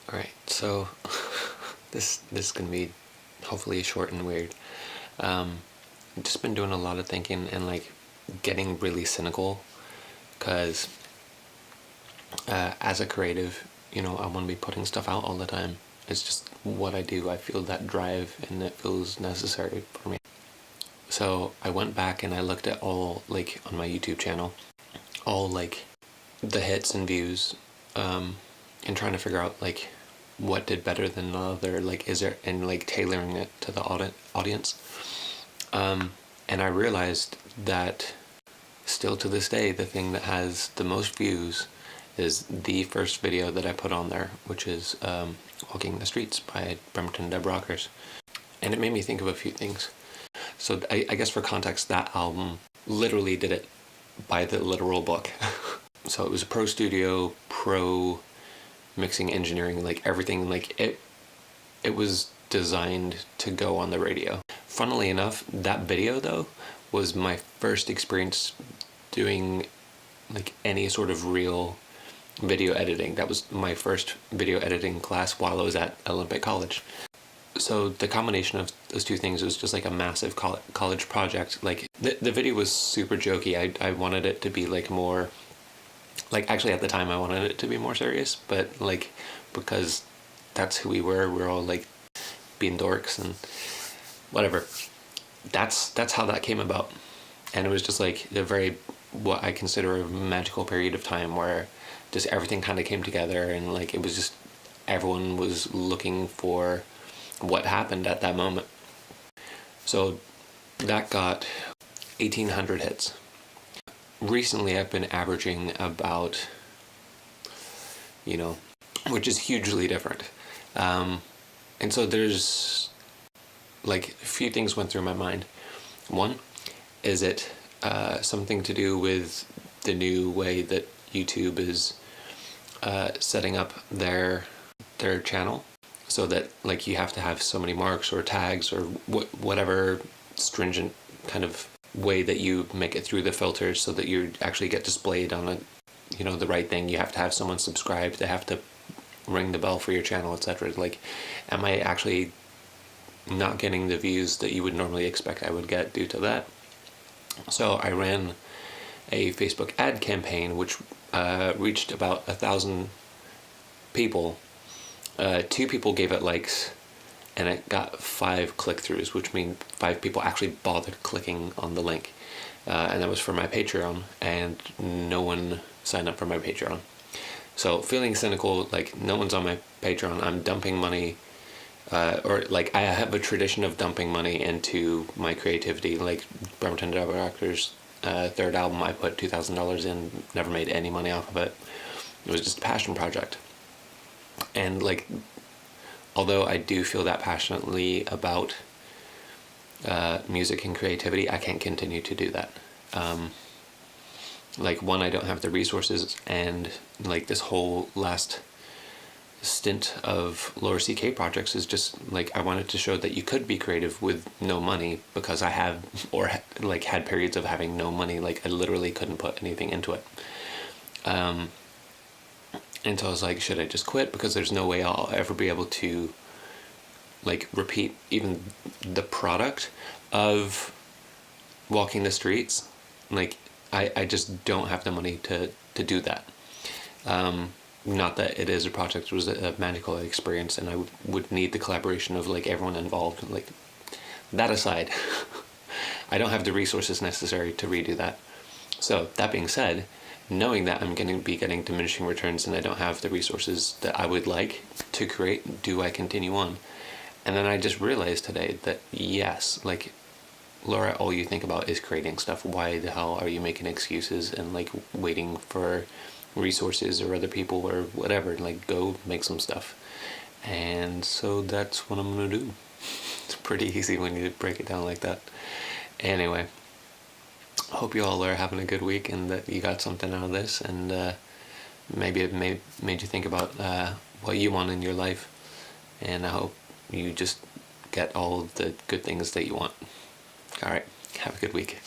Alright, so this is gonna be hopefully short and weird. I've just been doing a lot of thinking and like getting really cynical because as a creative, I want to be putting stuff out all the time. It's just what I do. I feel that drive and it feels necessary for me. So I went back and I looked at all, like, on my YouTube channel, all like the hits and views, and trying to figure out like what did better than the other, like is there, and like tailoring it to the audience. And I realized that still to this day, the thing that has the most views is the first video that I put on there, which is Walking the Streets by Bremerton Deb Rockers. And it made me think of a few things. So I guess for context, that album literally did it by the literal book. So it was a pro studio, pro mixing, engineering, like everything, like it was designed to go on the radio. Funnily enough, that video though was my first experience doing like any sort of real video editing. That was my first video editing class while I was at Olympic College. So the combination of those two things was just like a massive college project. Like the video was super jokey. I wanted it to be like more, like actually at the time I wanted it to be more serious, but like because that's who we were all like being dorks and whatever. That's how that came about. And it was just like a very, what I consider a magical period of time where just everything kind of came together, and like it was just everyone was looking for what happened at that moment. So that got 1,800 hits. Recently I've been averaging about, which is hugely different. And so there's like a few things went through my mind. One, is it something to do with the new way that YouTube is setting up their channel, so that like you have to have so many marks or tags or whatever stringent kind of way that you make it through the filters so that you actually get displayed on the right thing. You have to have someone subscribe, they have to ring the bell for your channel, etc. Like, am I actually not getting the views that you would normally expect I would get due to that? So I ran a Facebook ad campaign which reached about 1,000 people. 2 people gave it likes, and it got 5 click-throughs, which means 5 people actually bothered clicking on the link. And that was for my Patreon, and no one signed up for my Patreon. So feeling cynical, like no one's on my Patreon, I'm dumping money, or like I have a tradition of dumping money into my creativity. Like Bremerton Deb Rockers' third album, I put $2,000 in, never made any money off of it. It was just a passion project. And like, although I do feel that passionately about music and creativity, I can't continue to do that. Like, one, I don't have the resources, and like this whole last stint of Lower CK projects is just like, I wanted to show that you could be creative with no money, because I have, or like had periods of having no money. Like I literally couldn't put anything into it. And so I was like, should I just quit? Because there's no way I'll ever be able to like repeat even the product of Walking the Streets. Like I just don't have the money to do that. Not that it is a project, it was a magical experience, and I would need the collaboration of like everyone involved. Like, that aside, I don't have the resources necessary to redo that. So that being said, knowing that I'm going to be getting diminishing returns and I don't have the resources that I would like to create, do I continue on? And then I just realized today that yes, like, Laura, all you think about is creating stuff. Why the hell are you making excuses and like waiting for resources or other people or whatever? Like, go make some stuff. And so that's what I'm gonna do. It's pretty easy when you break it down like that. Anyway, hope you all are having a good week and that you got something out of this, and maybe it made you think about what you want in your life, and I hope you just get all the good things that you want. All right, have a good week.